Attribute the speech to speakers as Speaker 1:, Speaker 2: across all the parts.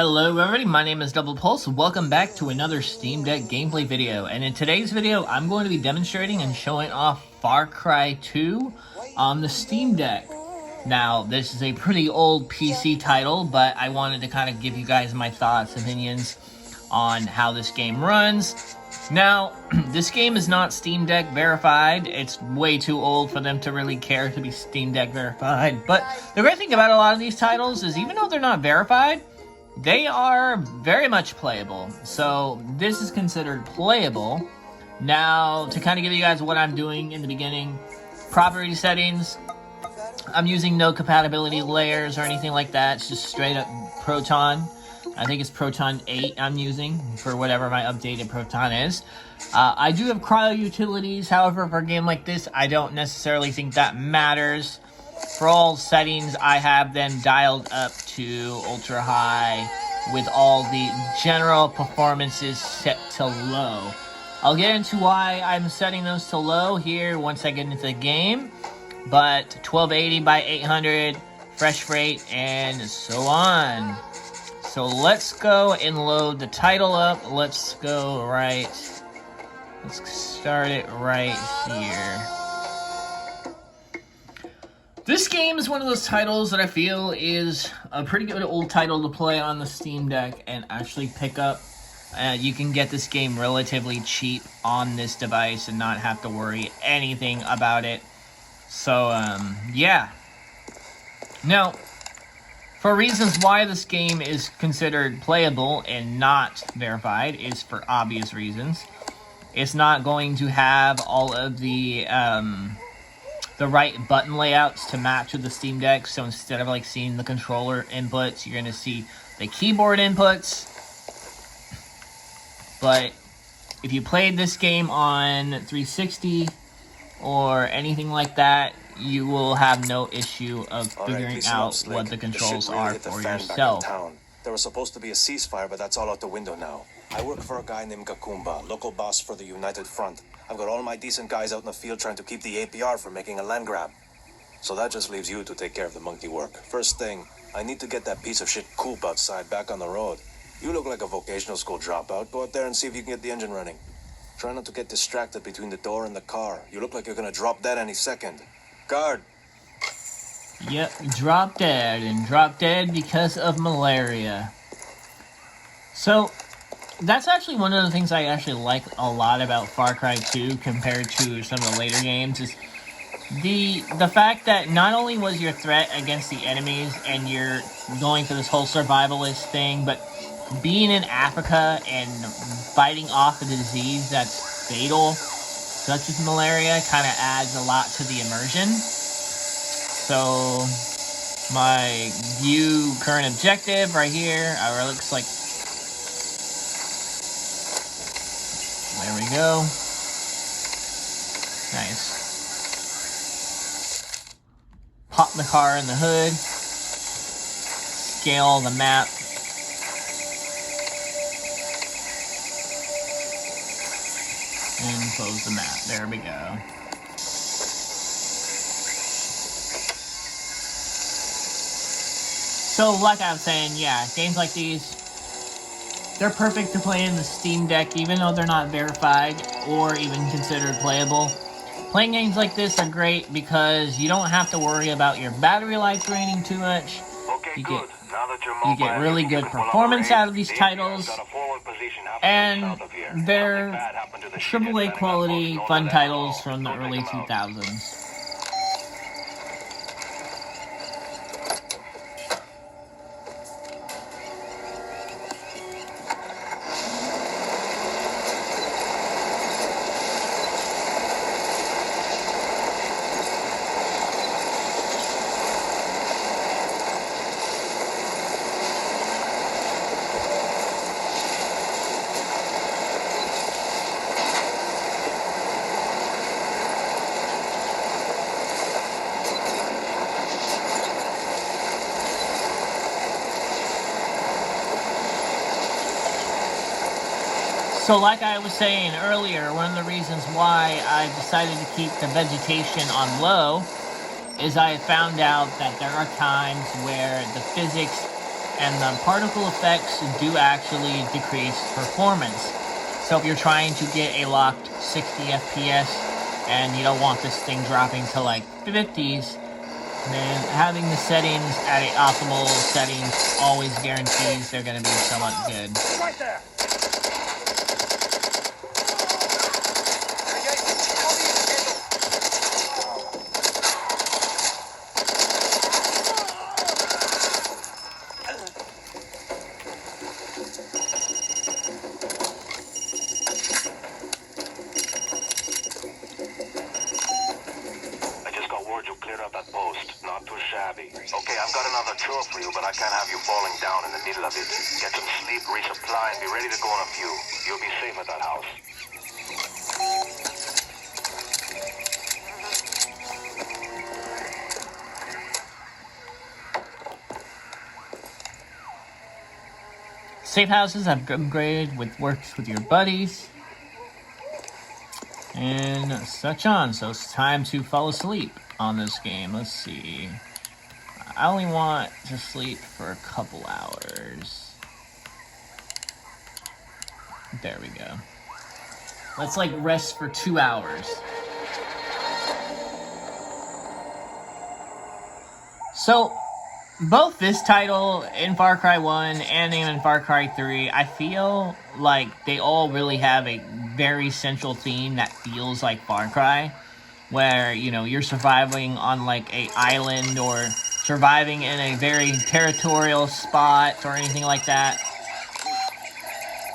Speaker 1: Hello everybody, my name is Double Pulse. Welcome back to another Steam Deck gameplay video. And in today's video, I'm going to be demonstrating and showing off Far Cry 2 on the Steam Deck. Now, this is a pretty old PC title, but I wanted to kind of give you guys my thoughts, opinions on how this game runs. Now, this game is not Steam Deck verified. It's way too old for them to really care to be Steam Deck verified. But the great thing about a lot of these titles is even though they're not verified, they are very much playable. So this is considered playable. Now, to kind of give you guys what I'm doing in the beginning, property settings, I'm using no compatibility layers or anything like that. It's just straight up Proton. I think it's Proton 8 I'm using for whatever my updated Proton is. I do have cryo utilities. However, for a game like this, I don't necessarily think that matters. For all settings, I have them dialed up to ultra high with all the general performances set to low. I'll get into why I'm setting those to low here once I get into the game. But 1280 by 800, fresh rate, and so on. So let's go and load the title up. Let's start it right here. This game is one of those titles that I feel is a pretty good old title to play on the Steam Deck and actually pick up. You can get this game relatively cheap on this device and not have to worry anything about it. So, yeah. Now, for reasons why this game is considered playable and not verified is for obvious reasons. It's not going to have all of the right button layouts to match with the Steam Deck. So instead of like seeing the controller inputs, you're going to see the keyboard inputs. But if you played this game on 360 or anything like that, you will have no issue of figuring out what the controls are for yourself.
Speaker 2: There was supposed to be a ceasefire, but that's all out the window now. I work for a guy named Gakumba, local boss for the United Front. I've got all my decent guys out in the field trying to keep the APR from making a land grab. So that just leaves you to take care of the monkey work. First thing, I need to get that piece of shit Coop outside back on the road. You look like a vocational school dropout. Go out there and see if you can get the engine running. Try not to get distracted between the door and the car. You look like you're gonna drop dead any second. Guard.
Speaker 1: Yep, drop dead, and drop dead because of malaria. So, that's actually one of the things I actually like a lot about Far Cry 2 compared to some of the later games is the fact that not only was your threat against the enemies and you're going for this whole survivalist thing, but being in Africa and fighting off a disease that's fatal, such as malaria, kind of adds a lot to the immersion. So, my view current objective right here, it looks like, there we go. Nice. Pop the car in the hood, scale the map, and close the map. There we go. So, like I was saying, yeah, games like these, they're perfect to play in the Steam Deck, even though they're not verified or even considered playable. Playing games like this are great because you don't have to worry about your battery life draining too much. You get really good performance out of these titles, and they're AAA quality fun titles from the early 2000s. So like I was saying earlier, one of the reasons why I decided to keep the vegetation on low is I found out that there are times where the physics and the particle effects do actually decrease performance. So if you're trying to get a locked 60 FPS and you don't want this thing dropping to like 50s, then having the settings at an optimal settings always guarantees they're going to be somewhat good.
Speaker 3: Right there.
Speaker 2: Okay, I've got another tour for you, but I can't have you falling down in the middle of it. Get some sleep, resupply, and be ready to go on a few. You'll be safe at that house.
Speaker 1: Safe houses have upgraded with works with your buddies. And such on. So it's time to fall asleep on this game. Let's see. I only want to sleep for a couple hours. There we go. Let's like rest for 2 hours. So, both this title in Far Cry 1 and in Far Cry 3, I feel like they all really have a very central theme that feels like Far Cry. Where, you know, you're surviving on like a island or surviving in a very territorial spot or anything like that.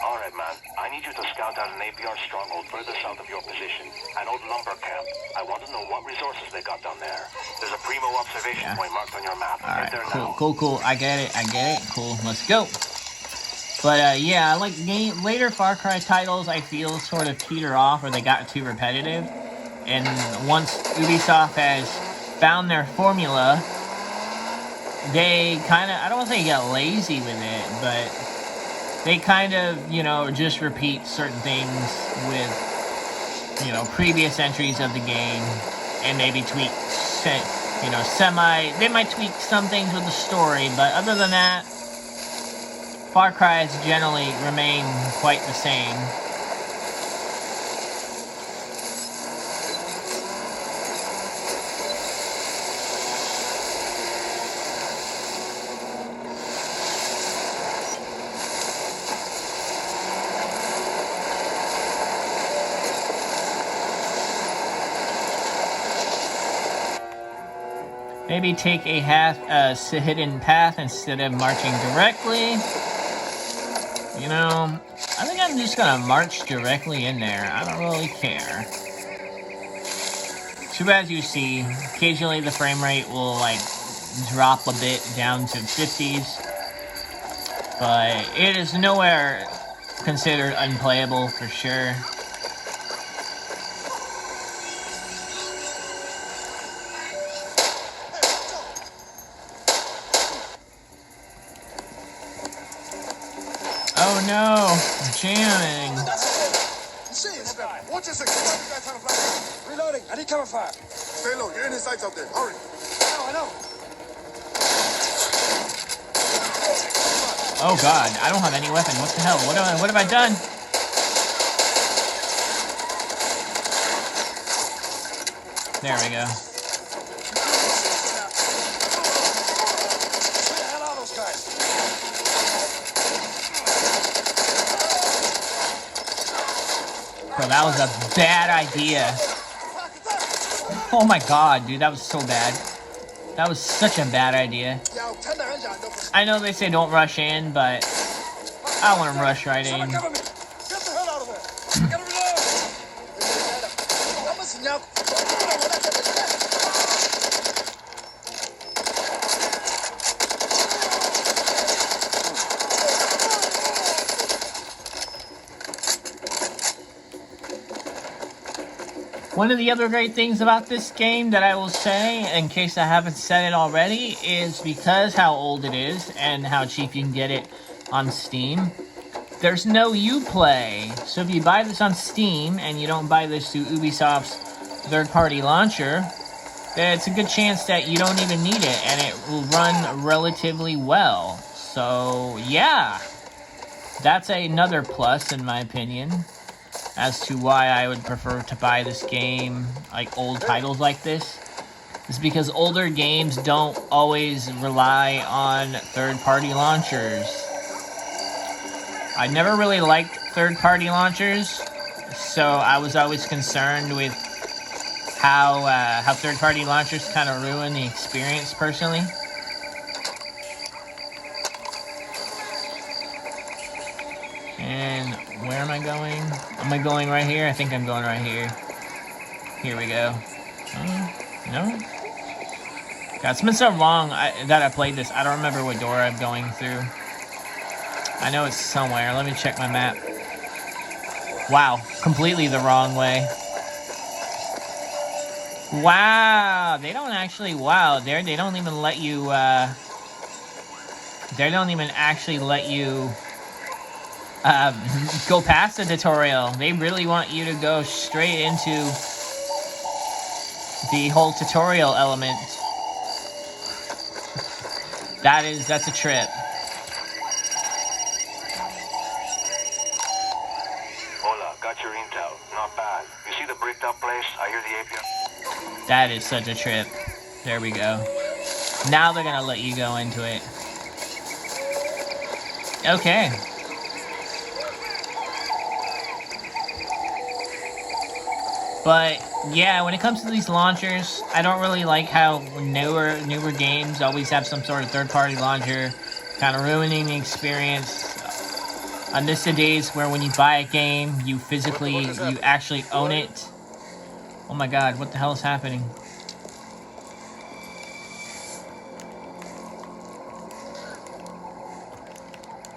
Speaker 2: Alright, man. I need you to scout out an APR stronghold further south of your position. An old lumber camp. I want to know what resources they got down there. There's a primo observation point marked on your map.
Speaker 1: Alright, cool. I get it. Cool, let's go. But, yeah, like later Far Cry titles, I feel sort of teeter off or they got too repetitive. And once Ubisoft has found their formula, they kind of, I don't want to say get lazy with it, but they kind of, you know, just repeat certain things with, you know, previous entries of the game and maybe tweak, you know, they might tweak some things with the story, but other than that, Far Cry has generally remained quite the same. Maybe take a hidden path instead of marching directly. You know, I think I'm just gonna march directly in there. I don't really care. So as you see, occasionally the frame rate will like drop a bit down to 50s. But it is nowhere considered unplayable for sure. Oh no, I'm jamming.
Speaker 3: Watch this again. Reloading. I need cover fire. Stay low. You're in his sights out there. Hurry. I know.
Speaker 1: Oh god, I don't have any weapon. What the hell? What have I done? There we go.
Speaker 3: Where the hell are those guys?
Speaker 1: Bro, that was a bad idea. Oh my god, dude, that was so bad. That was such a bad idea. I know they say don't rush in, but I want to rush right in.
Speaker 3: Get the hell out of there. Get
Speaker 1: One of the other great things about this game that I will say, in case I haven't said it already, is because how old it is and how cheap you can get it on Steam, there's no Uplay. So if you buy this on Steam and you don't buy this through Ubisoft's third-party launcher, then it's a good chance that you don't even need it and it will run relatively well. So, yeah. That's another plus, in my opinion, as to why I would prefer to buy this game, like old titles like this. Is because older games don't always rely on third-party launchers. I never really liked third-party launchers, so I was always concerned with how third-party launchers kind of ruin the experience, personally. And where am I going? Am I going right here? I think I'm going right here. Here we go. No? God, it's been so long that I played this. I don't remember what door I'm going through. I know it's somewhere. Let me check my map. Wow, completely the wrong way. Wow, they don't actually, wow, they don't even let you, they don't even actually let you, go past the tutorial. They really want you to go straight into the whole tutorial element. That's a trip.
Speaker 2: Hola, got your intel. Not bad. You see the bricked up place? I hear the APR.
Speaker 1: That is such a trip. There we go. Now they're gonna let you go into it. Okay. But yeah, when it comes to these launchers, I don't really like how newer games always have some sort of third-party launcher, kind of ruining the experience. On this the days where when you buy a game, you actually own it. Oh my god, what the hell is happening?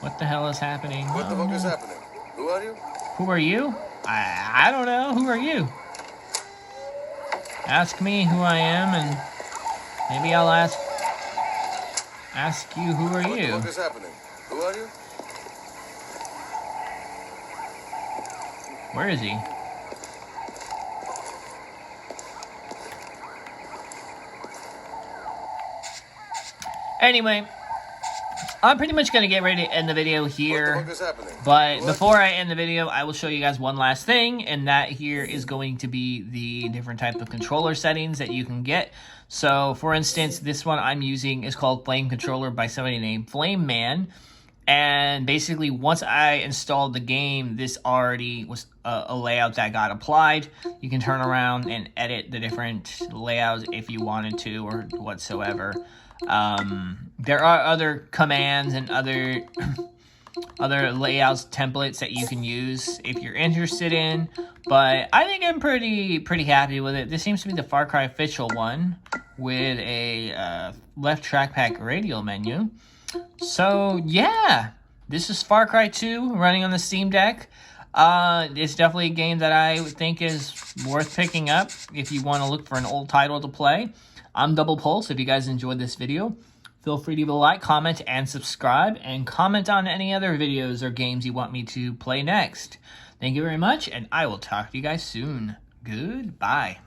Speaker 1: What the hell is happening?
Speaker 3: What the fuck is happening? Who are you?
Speaker 1: Who are you? I don't know. Who are you? Ask me who I am, and maybe I'll ask you who are you?
Speaker 3: What the fuck is happening? Who are you?
Speaker 1: Where is he? Anyway, I'm pretty much going to get ready to end the video here.
Speaker 3: What the fuck is happening?
Speaker 1: But before I end the video, I will show you guys one last thing, and that here is going to be the different type of controller settings that you can get. So, for instance, this one I'm using is called Flame Controller by somebody named Flame Man. And basically, once I installed the game, this already was a layout that got applied. You can turn around and edit the different layouts if you wanted to or whatsoever. There are other commands and other layouts, templates that you can use if you're interested in, but I think I'm pretty happy with it. This seems to be the FarCry official one with a left trackpad radial menu. So yeah, this is FarCry 2 running on the Steam Deck. It's definitely a game that I would think is worth picking up if you want to look for an old title to play. I'm Double Pulse. If you guys enjoyed this video, feel free to leave a like, comment, and subscribe, and comment on any other videos or games you want me to play next. Thank you very much, and I will talk to you guys soon. Goodbye.